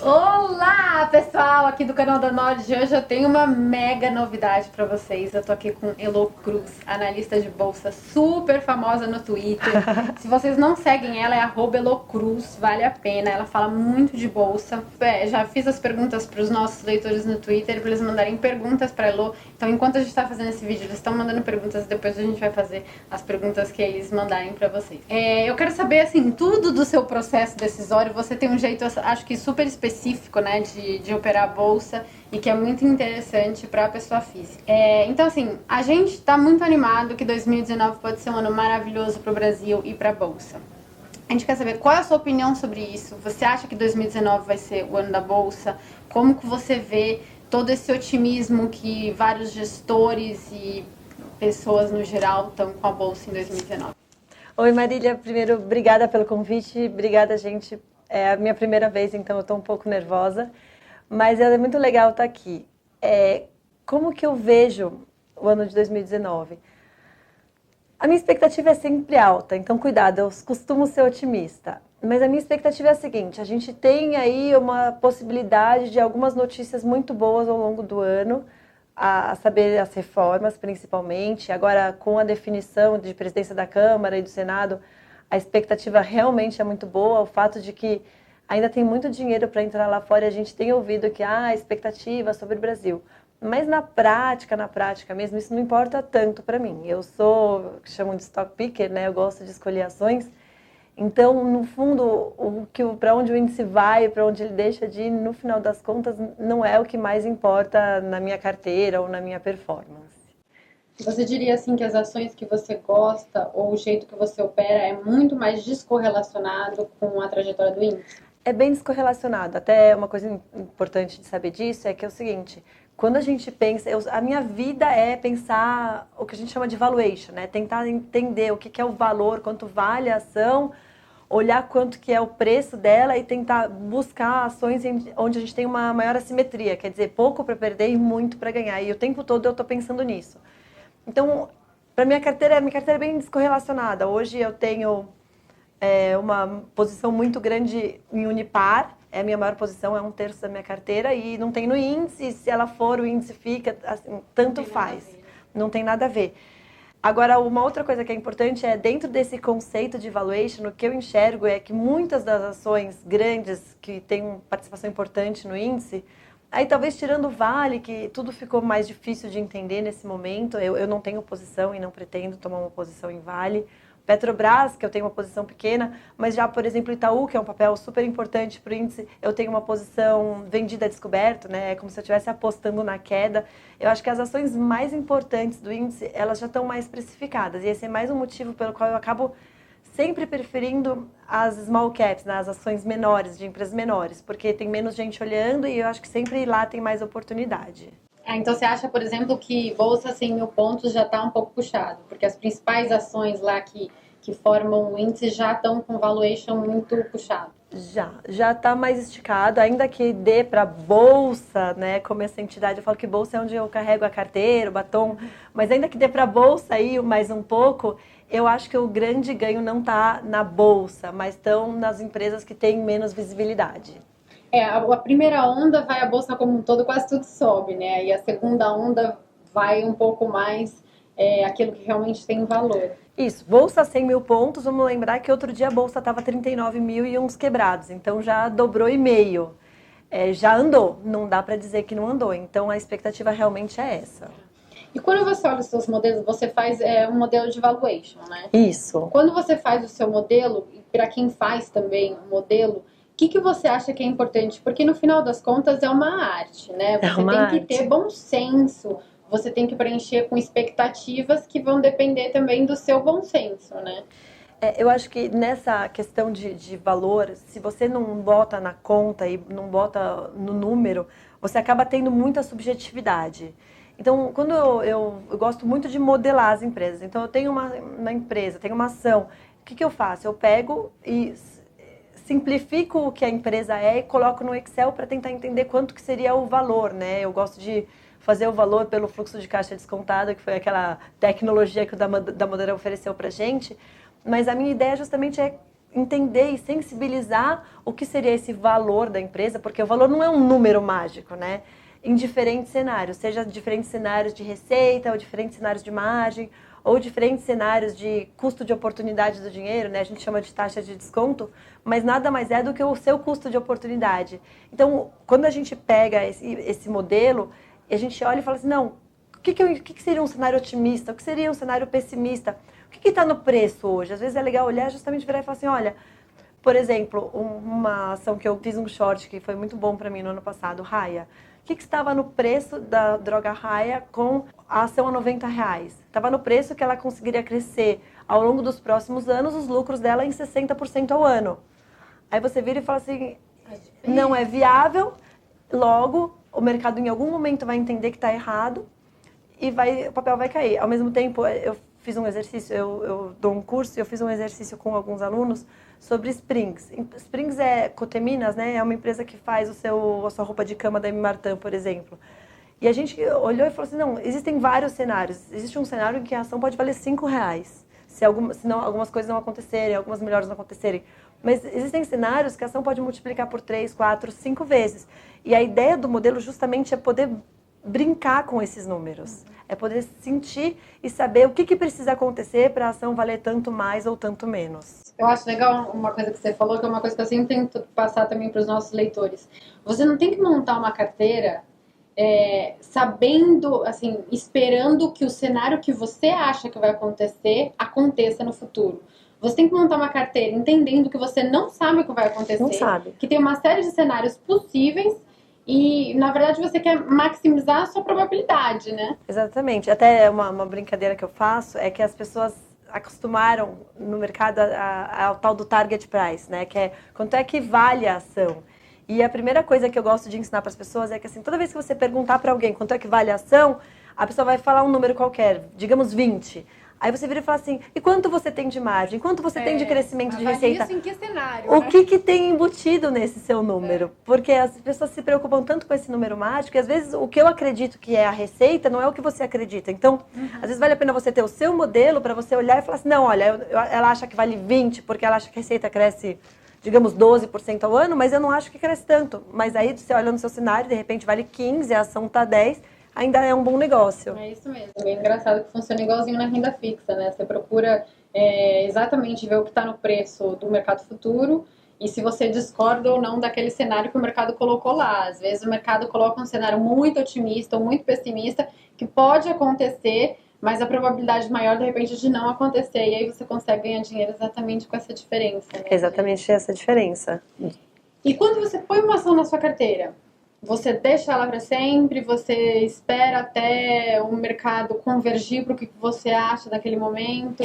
Olá, pessoal, aqui do canal da Nord. Hoje eu tenho uma mega novidade para vocês. Eu tô aqui com Elo Cruz, analista de bolsa super famosa no Twitter. Se vocês não seguem ela, é @elocruz, vale a pena. Ela fala muito de bolsa. Já fiz as perguntas para os nossos leitores no Twitter para eles mandarem perguntas para Elo. Então, enquanto a gente está fazendo esse vídeo, eles estão mandando perguntas. Depois a gente vai fazer as perguntas que eles mandarem para vocês. Eu quero saber assim tudo do seu processo decisório. Você tem um jeito, acho que super específico, né, de operar a bolsa e que é muito interessante para a pessoa física. Então, assim, a gente está muito animado que 2019 pode ser um ano maravilhoso para o Brasil e para a bolsa. A gente quer saber qual é a sua opinião sobre isso. Você acha que 2019 vai ser o ano da bolsa? Como que você vê todo esse otimismo que vários gestores e pessoas no geral estão com a bolsa em 2019? Oi, Marília. Primeiro, obrigada pelo convite. Obrigada, gente. É a minha primeira vez, então eu estou um pouco nervosa. Mas é muito legal estar aqui. Como que eu vejo o ano de 2019? A minha expectativa é sempre alta, então cuidado, eu costumo ser otimista. Mas a minha expectativa é a seguinte: a gente tem aí uma possibilidade de algumas notícias muito boas ao longo do ano, a saber as reformas principalmente. Agora, com a definição de presidência da Câmara e do Senado, a expectativa realmente é muito boa. O fato de que ainda tem muito dinheiro para entrar lá fora e a gente tem ouvido que há expectativa sobre o Brasil. Mas na prática mesmo, isso não importa tanto para mim. Eu sou, que chamam de stock picker, né? Eu gosto de escolher ações. Então, no fundo, para onde o índice vai, para onde ele deixa de ir, no final das contas, não é o que mais importa na minha carteira ou na minha performance. Você diria assim que as ações que você gosta ou o jeito que você opera é muito mais descorrelacionado com a trajetória do índice? É bem descorrelacionado. Até uma coisa importante de saber disso é que é o seguinte: quando a gente pensa, a minha vida é pensar o que a gente chama de valuation, né? Tentar entender o que é o valor, quanto vale a ação, olhar quanto que é o preço dela e tentar buscar ações onde a gente tem uma maior assimetria, quer dizer, pouco para perder e muito para ganhar. E o tempo todo eu estou pensando nisso. Então, para minha carteira é bem descorrelacionada. Hoje eu tenho uma posição muito grande em Unipar, é a minha maior posição, é 1/3 da minha carteira, e não tem no índice, se ela for, o índice fica, assim, tanto faz, não tem nada a ver. Agora, uma outra coisa que é importante é, dentro desse conceito de valuation, o que eu enxergo é que muitas das ações grandes, que têm participação importante no índice, aí talvez tirando o Vale, que tudo ficou mais difícil de entender nesse momento, eu não tenho posição e não pretendo tomar uma posição em Vale. Petrobras, que eu tenho uma posição pequena, mas já, por exemplo, Itaú, que é um papel super importante para o índice, eu tenho uma posição vendida a descoberto, né? É como se eu estivesse apostando na queda. Eu acho que as ações mais importantes do índice, elas já estão mais precificadas. E esse é mais um motivo pelo qual eu acabo sempre preferindo as small caps, né? As ações menores, de empresas menores, porque tem menos gente olhando e eu acho que sempre lá tem mais oportunidade. Então você acha, por exemplo, que bolsa 100 mil pontos já está um pouco puxado, porque as principais ações lá que formam o índice já estão com valuation muito puxado. Já está mais esticado, ainda que dê para bolsa, né? Como essa entidade, eu falo que bolsa é onde eu carrego a carteira, o batom, mas ainda que dê para bolsa aí mais um pouco, eu acho que o grande ganho não está na bolsa, mas estão nas empresas que têm menos visibilidade. A primeira onda vai a bolsa como um todo, quase tudo sobe, né? E a segunda onda vai um pouco mais aquilo que realmente tem valor. Isso, bolsa 100 mil pontos, vamos lembrar que outro dia a bolsa estava 39 mil e uns quebrados, então já dobrou e meio. Já andou, não dá para dizer que não andou, então a expectativa realmente é essa. E quando você olha os seus modelos, você faz um modelo de valuation, né? Isso. Quando você faz o seu modelo, e para quem faz também o modelo, o que você acha que é importante? Porque no final das contas é uma arte, né? É Você uma tem que arte. ter bom senso, você tem que preencher com expectativas que vão depender também do seu bom senso, né? Eu acho que nessa questão de valor, se você não bota na conta e não bota no número, você acaba tendo muita subjetividade. Então, quando eu gosto muito de modelar as empresas. Então, eu tenho uma empresa, tenho uma ação. O que eu faço? Eu pego e simplifico o que a empresa é e coloco no Excel para tentar entender quanto que seria o valor, né? Eu gosto de fazer o valor pelo fluxo de caixa descontado, que foi aquela tecnologia que o da Modera ofereceu para gente. Mas a minha ideia justamente é entender e sensibilizar o que seria esse valor da empresa, porque o valor não é um número mágico, né? Em diferentes cenários, seja diferentes cenários de receita, ou diferentes cenários de margem, ou diferentes cenários de custo de oportunidade do dinheiro, né? A gente chama de taxa de desconto, mas nada mais é do que o seu custo de oportunidade. Então, quando a gente pega esse modelo, a gente olha e fala assim, não, o que seria um cenário otimista? O que seria um cenário pessimista? O que está no preço hoje? Às vezes é legal olhar justamente virar e falar assim, olha, por exemplo, uma ação que eu fiz um short que foi muito bom para mim no ano passado, Raia. O que estava no preço da droga Raia com a ação a R$90? Estava no preço que ela conseguiria crescer ao longo dos próximos anos os lucros dela em 60% ao ano. Aí você vira e fala assim, não é viável, logo o mercado em algum momento vai entender que está errado e o papel vai cair. Ao mesmo tempo, eu fiz um exercício, eu dou um curso e eu fiz um exercício com alguns alunos sobre Springs. Springs é Coteminas, né? É uma empresa que faz a sua roupa de cama da M. Martin, por exemplo. E a gente olhou e falou assim, não, existem vários cenários. Existe um cenário em que a ação pode valer R$5, se não, algumas coisas não acontecerem, algumas melhores não acontecerem. Mas existem cenários que a ação pode multiplicar por 3, 4, 5 vezes. E a ideia do modelo justamente é poder brincar com esses números. É poder sentir e saber o que precisa acontecer para a ação valer tanto mais ou tanto menos. Eu acho legal uma coisa que você falou, que é uma coisa que eu sempre tento passar também para os nossos leitores. Você não tem que montar uma carteira sabendo, assim, esperando que o cenário que você acha que vai acontecer, aconteça no futuro. Você tem que montar uma carteira entendendo que você não sabe o que vai acontecer. Não sabe. Que tem uma série de cenários possíveis e, na verdade, você quer maximizar a sua probabilidade, né? Exatamente. Até uma brincadeira que eu faço é que as pessoas acostumaram no mercado ao tal do target price, né? Que é quanto é que vale a ação. E a primeira coisa que eu gosto de ensinar para as pessoas é que, assim, toda vez que você perguntar para alguém quanto é que vale a ação, a pessoa vai falar um número qualquer, digamos 20. Aí você vira e fala assim, e quanto você tem de margem? Quanto você tem de crescimento de receita? Isso em que cenário, O né? que tem embutido nesse seu número? Porque as pessoas se preocupam tanto com esse número mágico, que às vezes o que eu acredito que é a receita não é o que você acredita. Então, às vezes vale a pena você ter o seu modelo para você olhar e falar assim, não, olha, ela acha que vale 20 porque ela acha que a receita cresce, digamos, 12% ao ano, mas eu não acho que cresce tanto. Mas aí você olha no seu cenário, de repente vale 15, a ação está 10, ainda é um bom negócio. É isso mesmo. É engraçado que funciona igualzinho na renda fixa, né? Você procura exatamente ver o que está no preço do mercado futuro e se você discorda ou não daquele cenário que o mercado colocou lá. Às vezes o mercado coloca um cenário muito otimista ou muito pessimista que pode acontecer, mas a probabilidade maior, de repente, de não acontecer. E aí você consegue ganhar dinheiro exatamente com essa diferença, né? Exatamente essa diferença. E quando você põe uma ação na sua carteira, você deixa ela para sempre? Você espera até o mercado convergir para o que você acha naquele momento?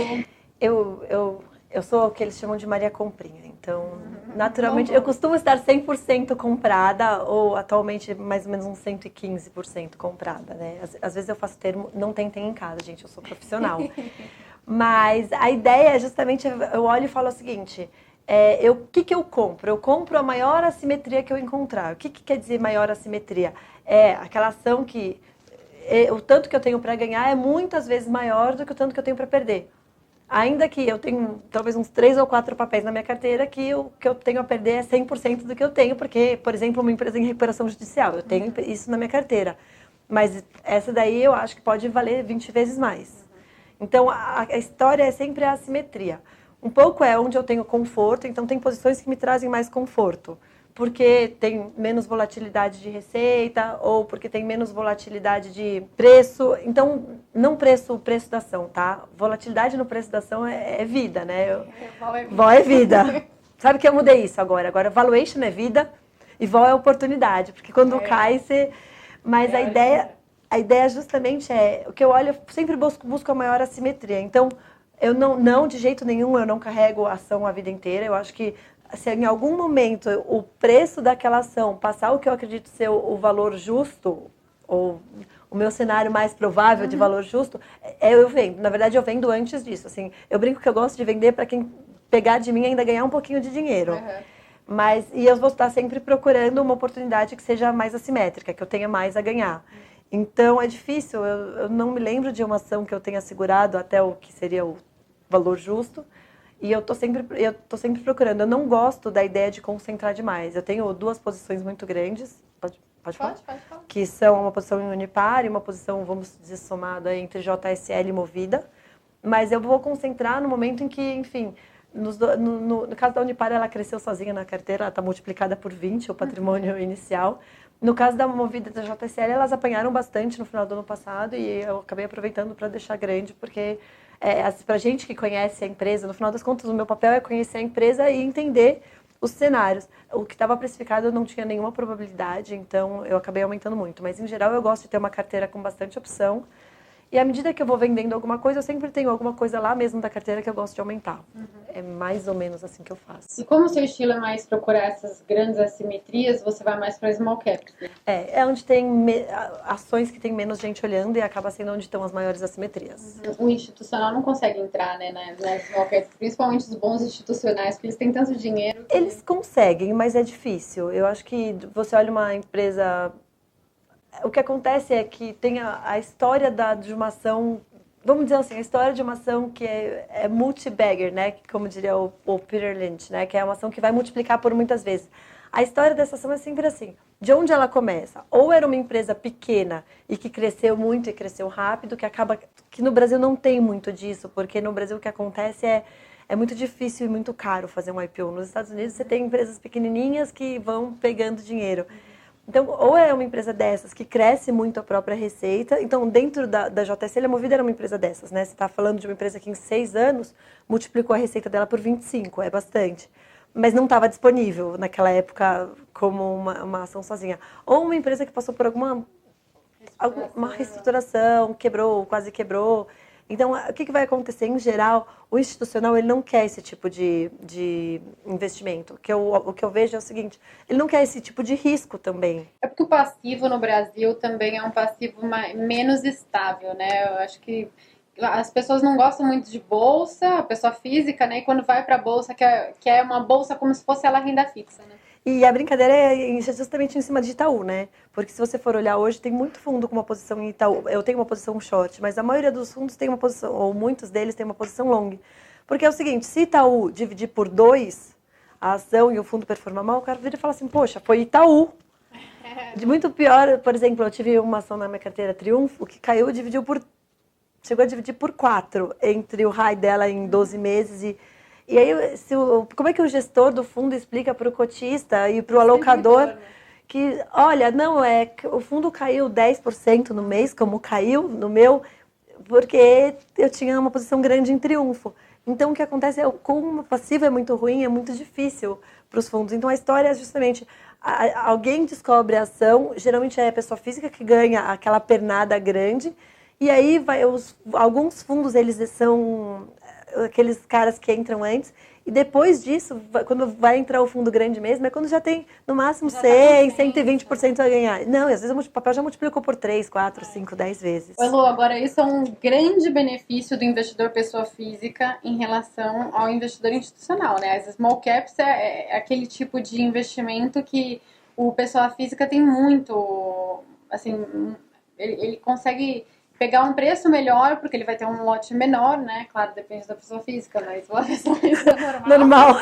Eu sou o que eles chamam de Maria Comprinha. Então, naturalmente, eu costumo estar 100% comprada, ou atualmente mais ou menos uns 115% comprada, né? Às vezes eu faço termo, não tentem em casa, gente, eu sou profissional. Mas a ideia é justamente, eu olho e falo o seguinte, o que eu compro? Eu compro a maior assimetria que eu encontrar. O que quer dizer maior assimetria? É aquela ação que o tanto que eu tenho para ganhar é muitas vezes maior do que o tanto que eu tenho para perder. Ainda que eu tenho talvez uns 3 ou 4 papéis na minha carteira que o que eu tenho a perder é 100% do que eu tenho, porque, por exemplo, uma empresa em recuperação judicial, eu tenho isso na minha carteira. Mas essa daí eu acho que pode valer 20 vezes mais. Então, a história é sempre a assimetria. Um pouco é onde eu tenho conforto, então tem posições que me trazem mais conforto. Porque tem menos volatilidade de receita ou porque tem menos volatilidade de preço. Então, não o preço da ação, tá? Volatilidade no preço da ação é vida, né? Vol é vida. Sabe que eu mudei isso agora? Agora, valuation é vida e vol é oportunidade. Porque quando cai, você... Mas a ideia justamente o que eu olho, eu sempre busco a maior assimetria. Então, eu não, de jeito nenhum, eu não carrego a ação a vida inteira. Eu acho que se em algum momento o preço daquela ação passar o que eu acredito ser o valor justo, ou o meu cenário mais provável de valor justo, eu vendo. Na verdade, eu vendo antes disso. Assim, eu brinco que eu gosto de vender para quem pegar de mim e ainda ganhar um pouquinho de dinheiro. E eu vou estar sempre procurando uma oportunidade que seja mais assimétrica, que eu tenha mais a ganhar. Então, é difícil. Eu não me lembro de uma ação que eu tenha segurado até o que seria o valor justo. E eu tô sempre procurando. Eu não gosto da ideia de concentrar demais. Eu tenho 2 posições muito grandes. Pode falar? Pode falar. Que são uma posição em Unipar e uma posição, vamos dizer, somada entre JSL e Movida. Mas eu vou concentrar no momento em que, enfim, no caso da Unipar, ela cresceu sozinha na carteira, ela está multiplicada por 20, o patrimônio inicial. No caso da Movida e da JSL, elas apanharam bastante no final do ano passado e eu acabei aproveitando para deixar grande, porque para gente que conhece a empresa, no final das contas, o meu papel é conhecer a empresa e entender os cenários. O que estava precificado não tinha nenhuma probabilidade, então eu acabei aumentando muito. Mas, em geral, eu gosto de ter uma carteira com bastante opção. E à medida que eu vou vendendo alguma coisa, eu sempre tenho alguma coisa lá mesmo da carteira que eu gosto de aumentar. É mais ou menos assim que eu faço. E como o seu estilo é mais procurar essas grandes assimetrias, você vai mais para small caps, né? É onde tem ações que tem menos gente olhando e acaba sendo onde estão as maiores assimetrias. O institucional não consegue entrar, né, nas small caps, principalmente os bons institucionais, porque eles têm tanto dinheiro. Eles conseguem, mas é difícil. Eu acho que você olha uma empresa... O que acontece é que tem a história de uma ação, vamos dizer assim, a história de uma ação que é multi-bagger, né? Como diria o Peter Lynch, né? Que é uma ação que vai multiplicar por muitas vezes. A história dessa ação é sempre assim. De onde ela começa? Ou era uma empresa pequena e que cresceu muito e cresceu rápido, que no Brasil não tem muito disso, porque no Brasil o que acontece é muito difícil e muito caro fazer um IPO. Nos Estados Unidos você tem empresas pequenininhas que vão pegando dinheiro. Então, ou é uma empresa dessas que cresce muito a própria receita. Então, dentro da JSL, a Movida era uma empresa dessas, né? Você está falando de uma empresa que em 6 anos multiplicou a receita dela por 25, é bastante. Mas não estava disponível naquela época como uma ação sozinha. Ou uma empresa que passou por uma reestruturação, quebrou, quase quebrou. Então, o que vai acontecer? Em geral, o institucional ele não quer esse tipo de investimento. O que eu vejo é o seguinte, ele não quer esse tipo de risco também. É porque o passivo no Brasil também é um passivo menos estável, né? Eu acho que as pessoas não gostam muito de bolsa, a pessoa física, né? E quando vai para a bolsa, quer uma bolsa como se fosse ela renda fixa, né? E a brincadeira é justamente em cima de Itaú, né? Porque se você for olhar hoje, tem muito fundo com uma posição em Itaú. Eu tenho uma posição short, mas a maioria dos fundos tem uma posição, ou muitos deles tem uma posição long. Porque é o seguinte, se Itaú dividir por 2 a ação e o fundo performar mal, o cara vira e fala assim, poxa, foi Itaú. De muito pior, por exemplo, eu tive uma ação na minha carteira Triunfo, que caiu e chegou a dividir por 4 entre o high dela em 12 meses e aí, como é que o gestor do fundo explica para o cotista e para o alocador que, olha, não, o fundo caiu 10% no mês, como caiu no meu, porque eu tinha uma posição grande em Triunfo. Então, o que acontece é, com uma passiva é muito ruim, é muito difícil para os fundos. Então, a história é justamente, alguém descobre a ação, geralmente é a pessoa física que ganha aquela pernada grande, e aí alguns fundos, eles são aqueles caras que entram antes, e depois disso, quando vai entrar o fundo grande mesmo, é quando já tem no máximo 100, 120% a ganhar. Não, às vezes o papel já multiplicou por 3, 4, 5, 10 vezes. Elô, agora isso é um grande benefício do investidor pessoa física em relação ao investidor institucional, né? As small caps é aquele tipo de investimento que o pessoa física tem muito, assim, ele consegue pegar um preço melhor, porque ele vai ter um lote menor, né? Claro, depende da pessoa física, mas uma pessoa física normal.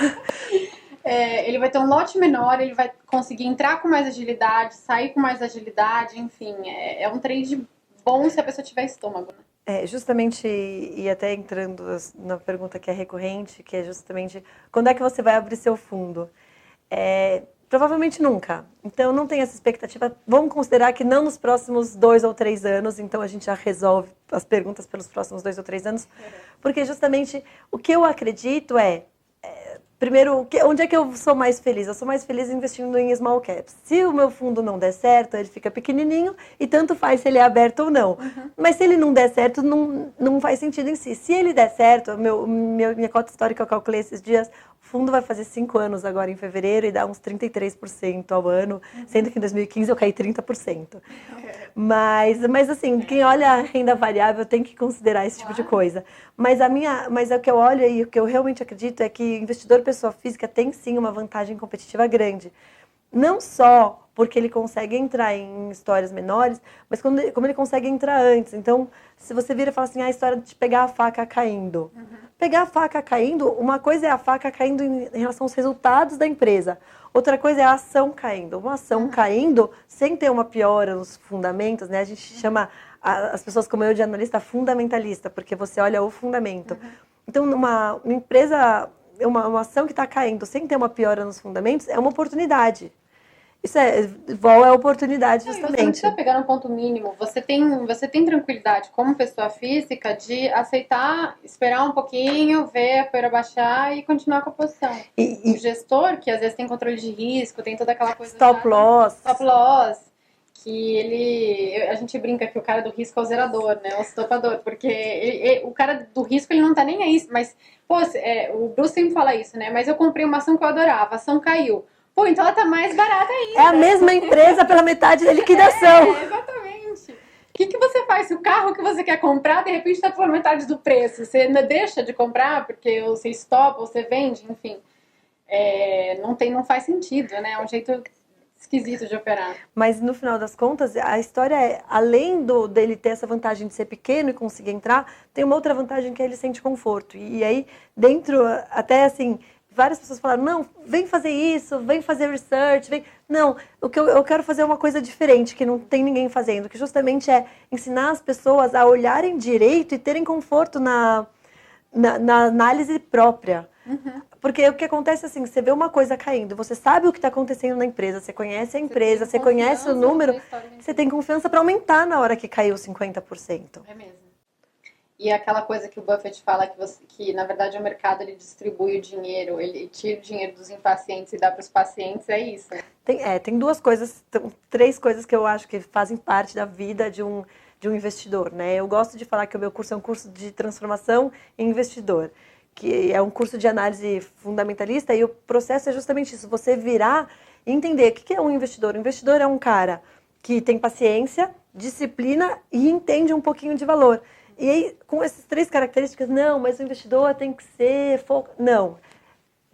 Ele vai ter um lote menor, ele vai conseguir entrar com mais agilidade, sair com mais agilidade, enfim. É um trade bom se a pessoa tiver estômago, né? Justamente, e até entrando na pergunta que é recorrente, que é justamente, quando é que você vai abrir seu fundo? Provavelmente nunca. Então, não tem essa expectativa. Vamos considerar que não nos próximos 2 ou 3 anos. Então, a gente já resolve as perguntas pelos próximos 2 ou 3 anos. Porque, justamente, o que eu acredito primeiro, onde é que eu sou mais feliz? Eu sou mais feliz investindo em small caps. Se o meu fundo não der certo, ele fica pequenininho e tanto faz se ele é aberto ou não. Uhum. Mas se ele não der certo, não faz sentido em si. Se ele der certo, minha cota histórica eu calculei esses dias, o fundo vai fazer 5 anos agora em fevereiro e dá uns 33% ao ano, sendo que em 2015 eu caí 30%. Mas assim, quem olha a renda variável tem que considerar esse tipo de coisa. Mas o que eu olho e o que eu realmente acredito é que investidor pessoa física tem sim uma vantagem competitiva grande. Não só porque ele consegue entrar em histórias menores, mas como ele consegue entrar antes. Então, se você vira e fala assim, a história de pegar a faca caindo. Pegar a faca caindo, uma coisa é a faca caindo em relação aos resultados da empresa. Outra coisa é a ação caindo. Uma ação caindo sem ter uma piora nos fundamentos, né? A gente chama as pessoas como eu de analista fundamentalista, porque você olha o fundamento. Então, uma empresa, uma ação que está caindo sem ter uma piora nos fundamentos é uma oportunidade. Isso vol é oportunidade, Não, e justamente. você não precisa pegar um ponto mínimo. Você tem tranquilidade como pessoa física de aceitar, esperar um pouquinho, ver a poeira baixar e continuar com a posição. O gestor, que às vezes tem controle de risco, tem toda aquela coisa Stop loss. Stop loss, que a gente brinca que o cara do risco é o zerador, né? O stopador, porque o cara do risco ele não tá nem aí, mas, pô, o Bruce sempre fala isso, né? Mas eu comprei uma ação que eu adorava, a ação caiu. Pô, então ela tá mais barata ainda. É a mesma empresa pela metade da liquidação. Exatamente. O que você faz? Se o carro que você quer comprar, de repente tá pela metade do preço, você deixa de comprar porque você stopa, você vende, enfim. Não faz sentido, né? É um jeito esquisito de operar. Mas no final das contas, a história é, além dele ter essa vantagem de ser pequeno e conseguir entrar, tem uma outra vantagem que é ele sente conforto. E aí, dentro, até assim, várias pessoas falaram, não, vem fazer isso, vem fazer research, vem... Não, o que eu quero fazer é uma coisa diferente, que não tem ninguém fazendo, que justamente é ensinar as pessoas a olharem direito e terem conforto na análise própria. Porque o que acontece é assim, você vê uma coisa caindo, você sabe o que está acontecendo na empresa, você conhece a empresa, você conhece o número, você tem confiança para aumentar na hora que caiu 50%. É mesmo. E aquela coisa que o Buffett fala que na verdade o mercado ele distribui o dinheiro, ele tira o dinheiro dos impacientes e dá para os pacientes, é isso. Tem três coisas que eu acho que fazem parte da vida de um investidor, né? Eu gosto de falar que o meu curso é um curso de transformação em investidor, que é um curso de análise fundamentalista, e o processo é justamente isso, você virar e entender o que é um investidor. O investidor é um cara que tem paciência, disciplina e entende um pouquinho de valor. E aí, com essas três características, não, mas o investidor tem que ser... Não,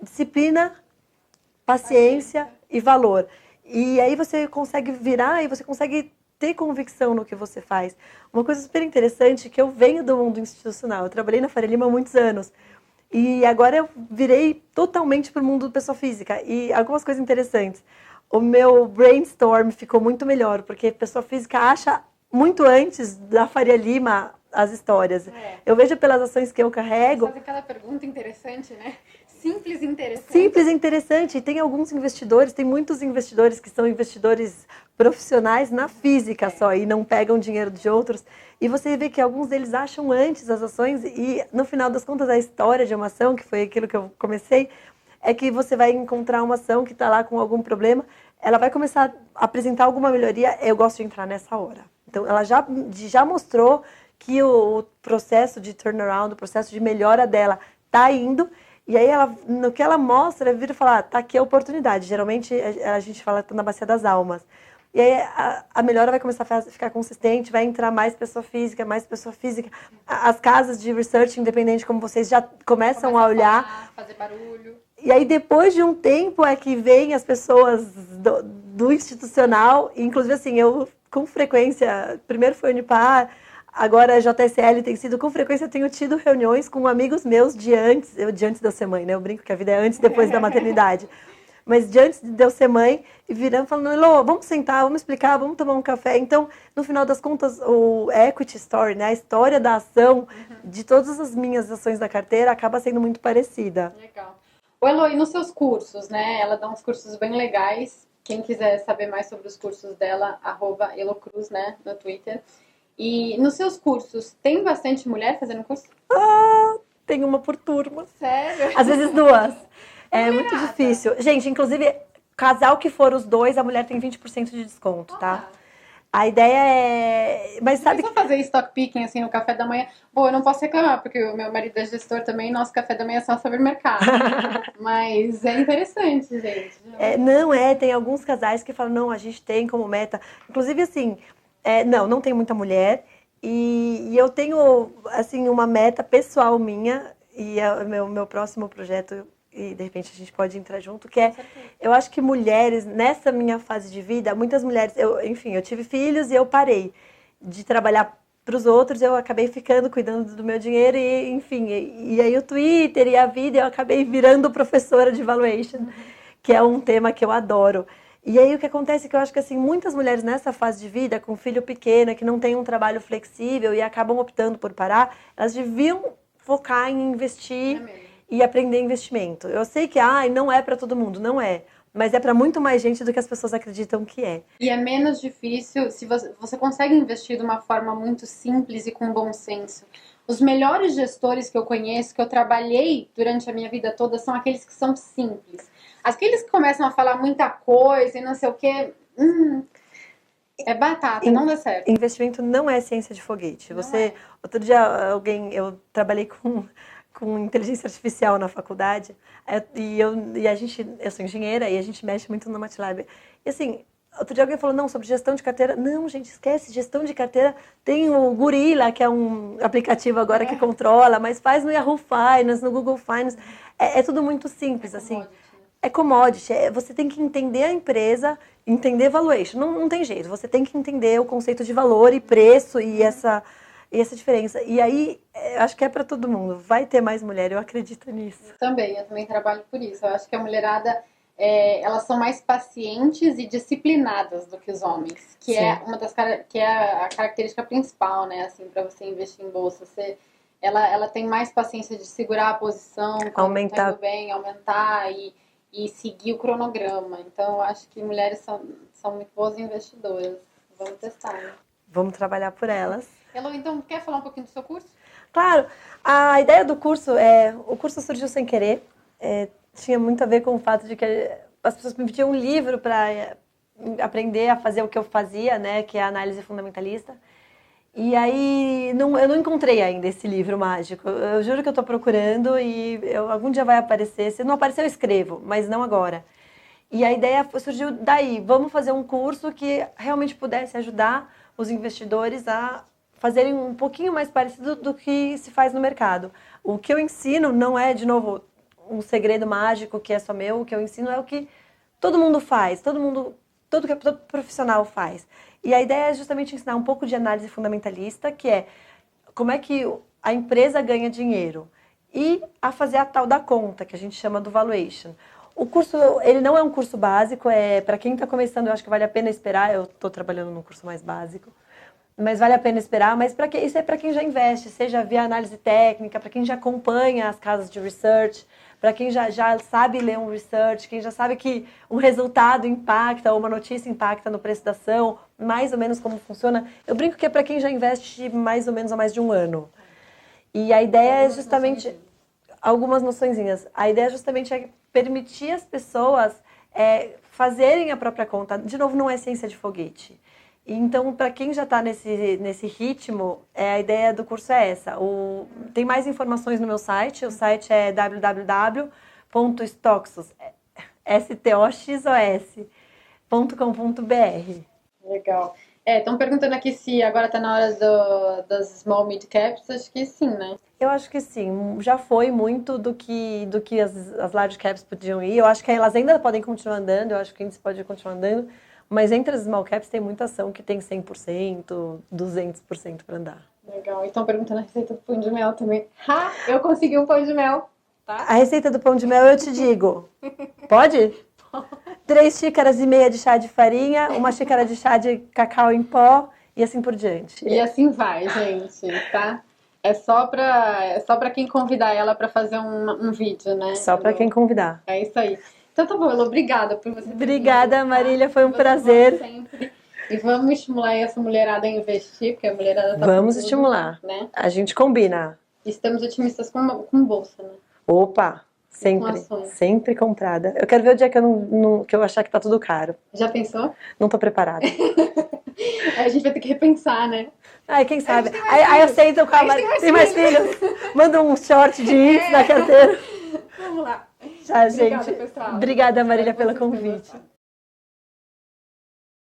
disciplina, paciência e valor. E aí você consegue virar e você consegue ter convicção no que você faz. Uma coisa super interessante, que eu venho do mundo institucional, eu trabalhei na Faria Lima há muitos anos, e agora eu virei totalmente para o mundo da pessoa física. E algumas coisas interessantes. O meu brainstorm ficou muito melhor, porque a pessoa física acha muito antes da Faria Lima as histórias. Eu vejo pelas ações que eu carrego... Faz aquela pergunta interessante, né? Simples e interessante. Simples e interessante. E tem alguns investidores, tem muitos investidores que são investidores profissionais na física só e não pegam dinheiro de outros. E você vê que alguns deles acham antes as ações e, no final das contas, a história de uma ação, que foi aquilo que eu comecei, é que você vai encontrar uma ação que está lá com algum problema, ela vai começar a apresentar alguma melhoria, eu gosto de entrar nessa hora. Então, ela já mostrou que o processo de turnaround, o processo de melhora dela está indo, e aí no que ela mostra, ela vira e fala, tá aqui a oportunidade. Geralmente a gente fala tá na bacia das almas. E aí a melhora vai começar a ficar consistente, vai entrar mais pessoa física, mais pessoa física. As casas de research independente, como vocês já começam a olhar. Falar, fazer barulho. E aí depois de um tempo é que vem as pessoas do institucional, inclusive assim, eu com frequência, primeiro foi Unipar, agora a JSL tem sido, com frequência, eu tenho tido reuniões com amigos meus de antes de eu ser mãe, né? Eu brinco que a vida é antes e depois da maternidade. Mas de antes de eu ser mãe, e virando, falando, Elô, vamos sentar, vamos explicar, vamos tomar um café. Então, no final das contas, o equity story, né? A história da ação, de todas as minhas ações da carteira, acaba sendo muito parecida. Legal. O Elô, e nos seus cursos, né? Ela dá uns cursos bem legais. Quem quiser saber mais sobre os cursos dela, @elocruz, né? No Twitter. E nos seus cursos, tem bastante mulher fazendo curso? Tem uma por turma. Sério? Às vezes duas. É muito difícil. Gente, inclusive, casal que for os dois, a mulher tem 20% de desconto, tá? A ideia é... Mas sabe que fazer stock picking assim no café da manhã? Bom, eu não posso reclamar, porque o meu marido é gestor também, nosso café da manhã é só sobre mercado. Mas é interessante, gente. Tem alguns casais que falam, não, a gente tem como meta. Inclusive, assim, não tem muita mulher. E eu tenho, assim, uma meta pessoal minha, e meu próximo projeto, e de repente a gente pode entrar junto, que é, eu acho que mulheres, nessa minha fase de vida, muitas mulheres, enfim, eu tive filhos e eu parei de trabalhar para os outros, eu acabei ficando cuidando do meu dinheiro e, enfim, e aí o Twitter e a vida, eu acabei virando professora de valuation, que é um tema que eu adoro. E aí o que acontece é que eu acho que assim, muitas mulheres nessa fase de vida, com filho pequeno, que não tem um trabalho flexível e acabam optando por parar, elas deviam focar em investir e aprender investimento. Eu sei que não é para todo mundo, não é. Mas é para muito mais gente do que as pessoas acreditam que é. E é menos difícil se você consegue investir de uma forma muito simples e com bom senso. Os melhores gestores que eu conheço, que eu trabalhei durante a minha vida toda, são aqueles que são simples. Aqueles que começam a falar muita coisa e não sei o quê, é batata, não dá certo. Investimento não é ciência de foguete. Outro dia, eu trabalhei com inteligência artificial na faculdade, eu sou engenheira e a gente mexe muito no MATLAB. E assim, outro dia alguém falou, não, sobre gestão de carteira. Não, gente, esquece, gestão de carteira tem o Gorilla, que é um aplicativo agora que controla, mas faz no Yahoo Finance, no Google Finance. É tudo muito simples, assim. É commodity, você tem que entender a empresa, entender valuation. Não tem jeito, você tem que entender o conceito de valor e preço e essa diferença. E aí, acho que é para todo mundo. Vai ter mais mulher, eu acredito nisso. Eu também trabalho por isso. Eu acho que a mulherada, elas são mais pacientes e disciplinadas do que os homens. Que é que é a característica principal, né? Assim, para você investir em bolsa. Ela tem mais paciência de segurar a posição, aumentar, tá indo bem, aumentar e seguir o cronograma. Então, eu acho que mulheres são muito boas investidoras. Vamos testar, né? Vamos trabalhar por elas. Elo, então, quer falar um pouquinho do seu curso? Claro. A ideia do curso o curso surgiu sem querer. Tinha muito a ver com o fato de que as pessoas me pediam um livro para aprender a fazer o que eu fazia, né, que é a análise fundamentalista. E aí, eu não encontrei ainda esse livro mágico. Eu juro que eu estou procurando e algum dia vai aparecer. Se não aparecer, eu escrevo, mas não agora. E a ideia surgiu daí. Vamos fazer um curso que realmente pudesse ajudar os investidores a fazerem um pouquinho mais parecido do que se faz no mercado. O que eu ensino não é, de novo, um segredo mágico que é só meu. O que eu ensino é o que todo mundo faz, todo profissional faz. E a ideia é justamente ensinar um pouco de análise fundamentalista, que é como é que a empresa ganha dinheiro e a fazer a tal da conta, que a gente chama do valuation. O curso, ele não é um curso básico, para quem está começando, eu acho que vale a pena esperar. Eu estou trabalhando num curso mais básico, mas vale a pena esperar. Mas isso é para quem já investe, seja via análise técnica, para quem já acompanha as casas de research, para quem já sabe ler um research, quem já sabe que um resultado impacta ou uma notícia impacta no preço da ação, mais ou menos como funciona. Eu brinco que é para quem já investe mais ou menos há mais de um ano. E a ideia é justamente... Algumas noçõezinhas. A ideia justamente é permitir as pessoas fazerem a própria conta. De novo, não é ciência de foguete. Então, para quem já está nesse ritmo, a ideia do curso é essa. Tem mais informações no meu site. O site é www.stoxos.com.br. Legal. Estão perguntando aqui se agora está na hora das small mid caps. Acho que sim, né? Eu acho que sim. Já foi muito do que as large caps podiam ir. Eu acho que elas ainda podem continuar andando. Eu acho que o índice pode continuar andando. Mas entre as small caps tem muita ação que tem 100%, 200% para andar. Legal. E estão perguntando a receita do pão de mel também. Eu consegui um pão de mel. Tá? A receita do pão de mel eu te digo. Pode? 3 xícaras e meia de chá de farinha, 1 xícara de chá de cacau em pó e assim por diante. E assim vai, gente, tá? É só pra quem convidar ela pra fazer um vídeo, né? Só pra quem convidar. É isso aí. Então tá bom, Elo, obrigada por você ter Obrigada, vindo, Marília, tá? foi um prazer. Sempre. E vamos estimular essa mulherada a investir, porque a mulherada tá Vamos tudo, estimular, né? A gente combina. Estamos otimistas com bolsa, né? Opa, sempre comprada. Eu quero ver o dia que eu achar que tá tudo caro. Já pensou? Não tô preparada. Aí a gente vai ter que repensar, né? Ai, quem sabe? Aí eu sei, então, tem mais filhos. Manda um short de índice na carteira. Vamos lá. Tá, Obrigada, gente. pessoal. Obrigada, Marília, pelo convite.